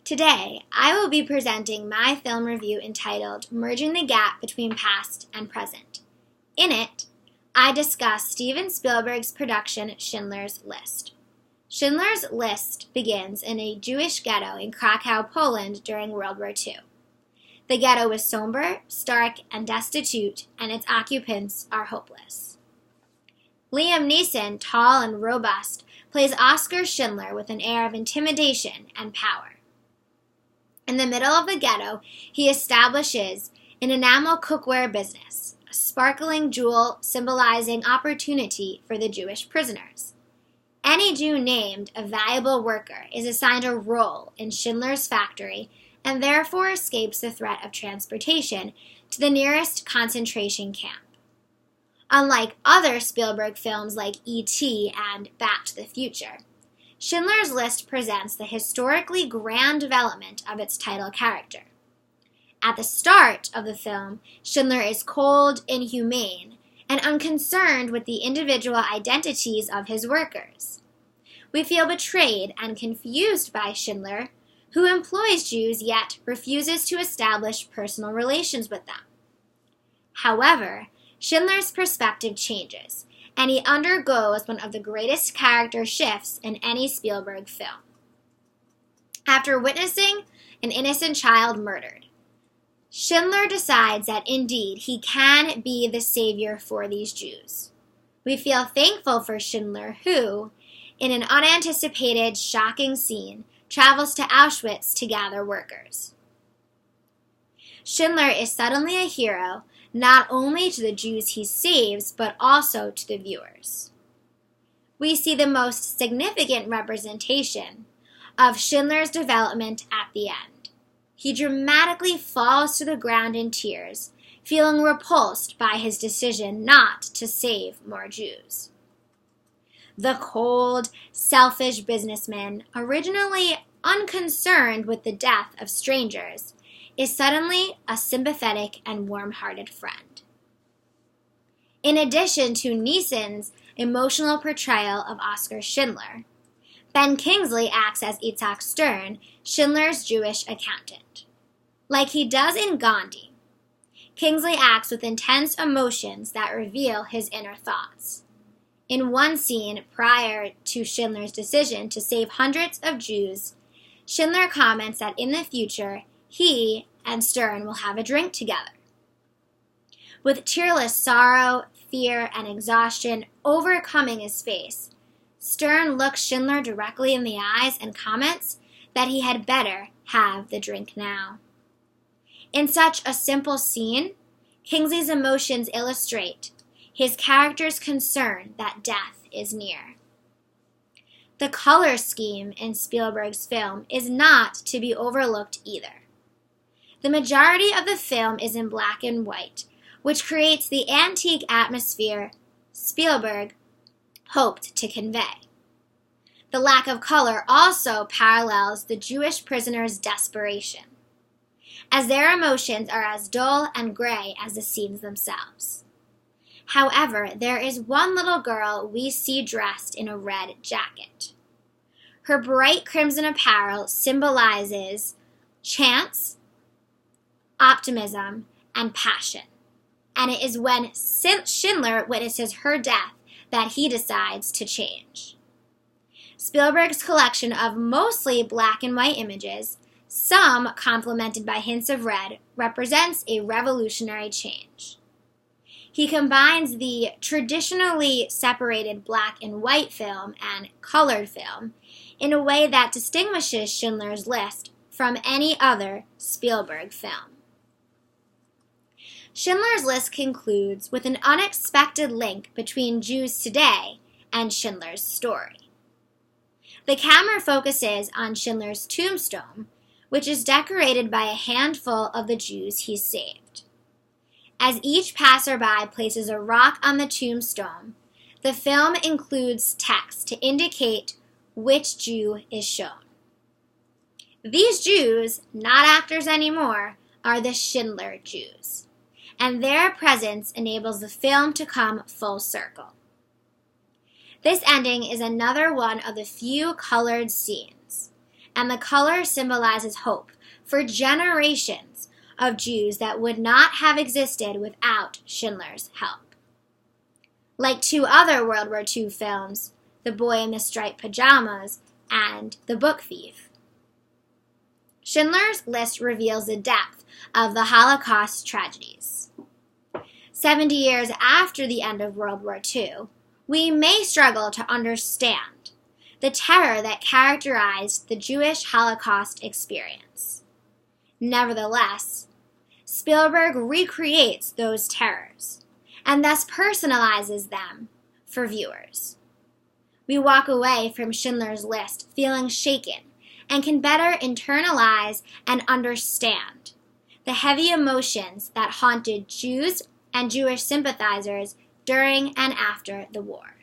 Today, I will be presenting my film review entitled Merging the Gap Between Past and Present. In it, I discuss Steven Spielberg's production Schindler's List. Schindler's List begins in a Jewish ghetto in Krakow, Poland during World War II. The ghetto is somber, stark, and destitute, and its occupants are hopeless. Liam Neeson, tall and robust, plays Oskar Schindler with an air of intimidation and power. In the middle of the ghetto, he establishes an enamel cookware business, a sparkling jewel symbolizing opportunity for the Jewish prisoners. Any Jew named a valuable worker is assigned a role in Schindler's factory and therefore escapes the threat of transportation to the nearest concentration camp. Unlike other Spielberg films like E.T. and Back to the Future, Schindler's List presents the historically grand development of its title character. At the start of the film, Schindler is cold, inhumane, and unconcerned with the individual identities of his workers. We feel betrayed and confused by Schindler, who employs Jews yet refuses to establish personal relations with them. However, Schindler's perspective changes, and he undergoes one of the greatest character shifts in any Spielberg film. After witnessing an innocent child murdered, Schindler decides that indeed he can be the savior for these Jews. We feel thankful for Schindler who, in an unanticipated, shocking scene, travels to Auschwitz to gather workers. Schindler is suddenly a hero not only to the Jews he saves, but also to the viewers. We see the most significant representation of Schindler's development at the end. He dramatically falls to the ground in tears, feeling repulsed by his decision not to save more Jews. The cold, selfish businessman, originally unconcerned with the death of strangers, is suddenly a sympathetic and warm-hearted friend. In addition to Neeson's emotional portrayal of Oskar Schindler, Ben Kingsley acts as Itzhak Stern, Schindler's Jewish accountant. Like he does in Gandhi, Kingsley acts with intense emotions that reveal his inner thoughts. In one scene prior to Schindler's decision to save hundreds of Jews, Schindler comments that in the future, he and Stern will have a drink together. With tearless sorrow, fear, and exhaustion overcoming his face, Stern looks Schindler directly in the eyes and comments that he had better have the drink now. In such a simple scene, Kingsley's emotions illustrate his character's concern that death is near. The color scheme in Spielberg's film is not to be overlooked either. The majority of the film is in black and white, which creates the antique atmosphere Spielberg hoped to convey. The lack of color also parallels the Jewish prisoners' desperation, as their emotions are as dull and gray as the scenes themselves. However, there is one little girl we see dressed in a red jacket. Her bright crimson apparel symbolizes chance, optimism, and passion. And it is when Schindler witnesses her death that he decides to change. Spielberg's collection of mostly black and white images, some complemented by hints of red, represents a revolutionary change. He combines the traditionally separated black and white film and colored film in a way that distinguishes Schindler's List from any other Spielberg film. Schindler's List concludes with an unexpected link between Jews today and Schindler's story. The camera focuses on Schindler's tombstone, which is decorated by a handful of the Jews he saved. As each passerby places a rock on the tombstone, the film includes text to indicate which Jew is shown. These Jews, not actors anymore, are the Schindler Jews, and their presence enables the film to come full circle. This ending is another one of the few colored scenes, and the color symbolizes hope for generations of Jews that would not have existed without Schindler's help. Like two other World War II films, The Boy in the Striped Pajamas and The Book Thief. Schindler's List reveals the depth of the Holocaust tragedies. 70 years after the end of World War II, we may struggle to understand the terror that characterized the Jewish Holocaust experience. Nevertheless, Spielberg recreates those terrors and thus personalizes them for viewers. We walk away from Schindler's List feeling shaken and can better internalize and understand the heavy emotions that haunted Jews and Jewish sympathizers during and after the war.